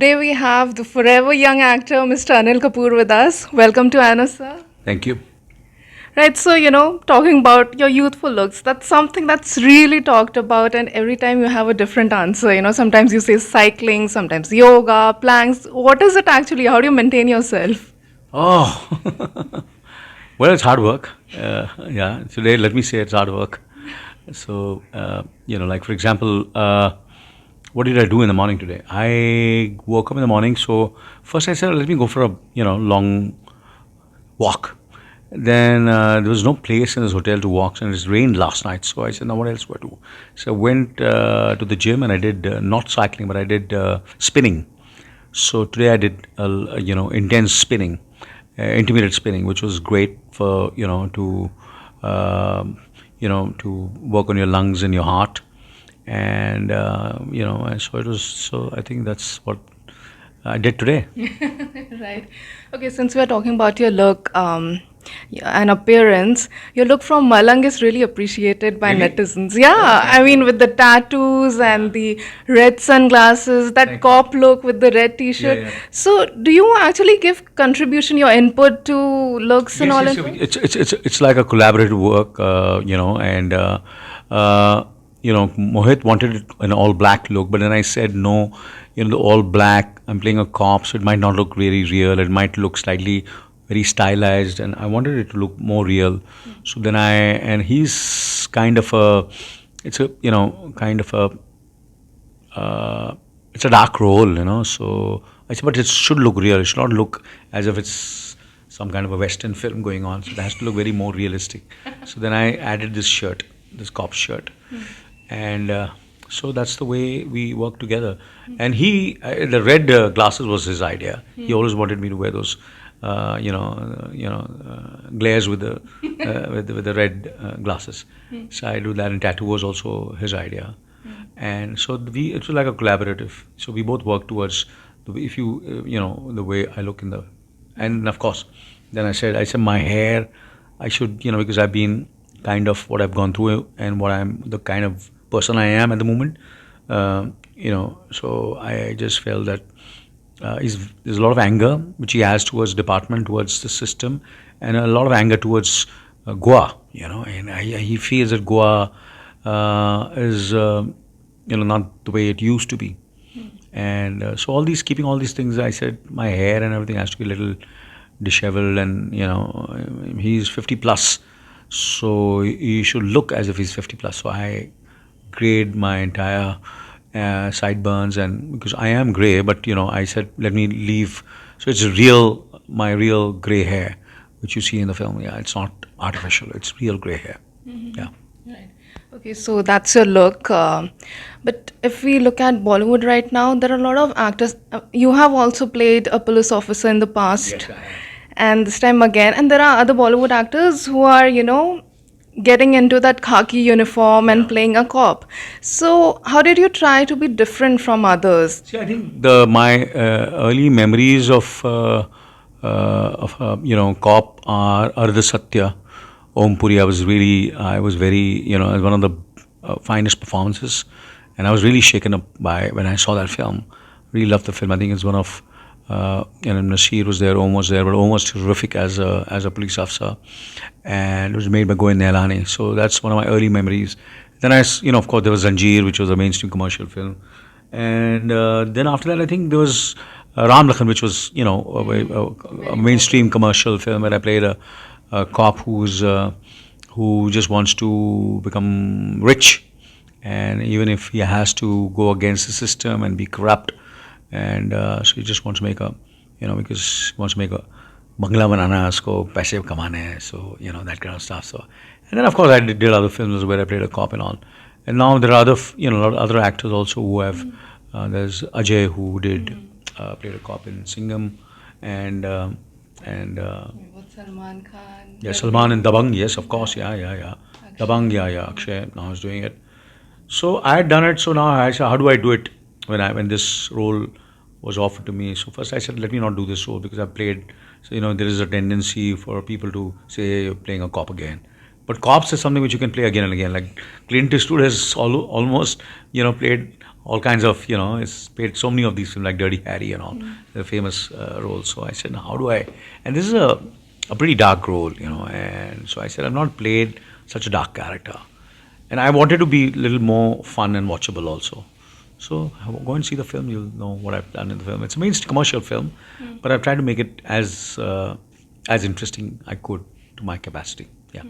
Today we have the forever young actor Mr. Anil Kapoor with us. Welcome to Anna, sir. Thank you. Right, so talking about your youthful looks, that's something that's really talked about, and every time you have a different answer. Sometimes you say cycling, sometimes yoga, planks. What is it actually? How do you maintain yourself? Oh, well, it's hard work. Yeah, today let me say it's hard work. So, like for example, what did I do in the morning today? I woke up in the morning. So first I said, let me go for a long walk. Then there was no place in this hotel to walk, and it rained last night. So I said, now what else do I do? So I went to the gym and I did not cycling, but I did spinning. So today I did intense spinning, intermediate spinning, which was great for to work on your lungs and your heart, and and so it was. So I think that's what I did today. Right. Okay, since we're talking about your look and appearance, your look from Malang is really appreciated by Really? netizens. Yeah, I mean, with the tattoos and the red sunglasses, that Thank you. cop look with the red t-shirt. Yeah. So, do you actually give contribution, your input to looks and all? Yes, it's like a collaborative work, and Mohit wanted it an all black look, but then I said no, the all black. I'm playing a cop, so it might not look very real. It might look slightly very stylized, and I wanted it to look more real. So then and he's kind of a, it's a kind of a it's a dark role, So I said, but it should look real. It should not look as if it's some kind of a Western film going on. So it has to look very more realistic. So then I added this shirt, this cop shirt, and so that's the way we work together. And the red glasses was his idea. He always wanted me to wear those, glares with the with the red glasses. So I do that, and tattoo was also his idea. And so it was like a collaborative. So we both work towards if you the way I look in the, and of course, then I said my hair, I should because I've been kind of what I've gone through and what I'm the kind of person I am at the moment. So I just felt that there's a lot of anger which he has towards department, towards the system, and a lot of anger towards Goa. And he feels that Goa is not the way it used to be. And so keeping all these things, I said my hair and everything has to be a little disheveled, and he's 50 plus, so he should look as if he's 50 plus. So I grayed my entire sideburns, and because I am gray, but I said let me leave. So it's my real gray hair, which you see in the film. Yeah, it's not artificial. It's real gray hair. Yeah. Right. Okay, so that's your look. But if we look at Bollywood right now, there are a lot of actors. You have also played a police officer in the past, Yes, I have. and this time again. And there are other Bollywood actors who are, getting into that khaki uniform and playing a cop. So, how did you try to be different from others? See, I think my early memories of cop are Ardha Satya, Om Puri. I was very, it was one of the finest performances, and I was really shaken up by when I saw that film. Really loved the film. I think it's one of, Nasir was there, Om was there, but Om was terrific as a police officer, and it was made by Govind Nihalani. So that's one of my early memories. Then of course, there was Zanjeer, which was a mainstream commercial film, and then after that, I think there was Ram Lakhan, which was a mainstream commercial film where I played a cop who just wants to become rich, and even if he has to go against the system and be corrupt, and so he just wants to make because he wants to make a bangla banana, usko paise kamane hai, so that kind of stuff. So, and then of course I did other films where I played a cop and all. And now there are a lot of other actors also who have. There's Ajay who did played a cop in Singham, and With Salman Khan. yeah, Salman and Dabang. Yes, of course. Yeah. Dabang. Yeah. Akshay now is doing it. So I had done it. So now I said, how do I do it when this role was offered to me? So first I said, let me not do this role because I've played. So there is a tendency for people to say, hey, you're playing a cop again. But cops is something which you can play again and again. Like Clint Eastwood has almost played all kinds of, he's played so many of these films like Dirty Harry and all, the famous roles. So I said, how do I? And this is a pretty dark role, and so I said, I've not played such a dark character. And I wanted to be a little more fun and watchable also. So go and see the film, you'll know what I've done in the film. It's a mainstream commercial film, but I've tried to make it as interesting I could to my capacity. Yeah.